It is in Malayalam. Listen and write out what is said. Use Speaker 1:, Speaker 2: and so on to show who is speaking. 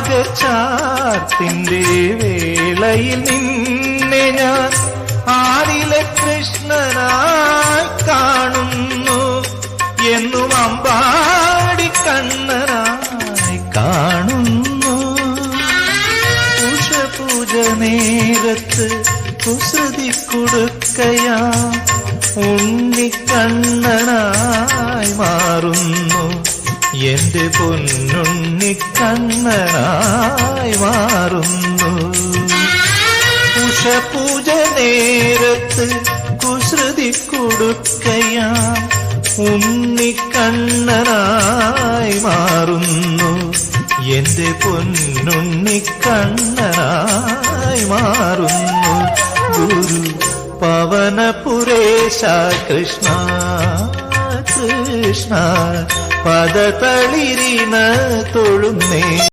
Speaker 1: രാഗചാർത്തിന്റെ വേളയിൽ നിന്നെ ഞാൻ ആദിലെ കൃഷ്ണനായി കാണുന്നു, എന്നും അമ്പാടി കണ്ണനായി കാണുന്നു. ഉഷപൂജ നേരത്ത് കുസൃതി കൊടുക്കയാ ഉണ്ണിക്കണ്ണനായി മാറുന്നു, എന്റെ പൊന്നുണ്ണിക്കണ്ണനായി മാറുന്നു. ഉഷപൂജ നേരത്ത് കുസൃതി കൊടുക്കയാ ഉണ്ണിക്കണ്ണനായി മാറുന്നു, എന്റെ പൊന്നുണ്ണിക്കണ്ണനായി മാറുന്നു. ഗുരു പവനപുരേശ കൃഷ്ണ കൃഷ്ണ പദതളിരിന തൊഴുന്നേ.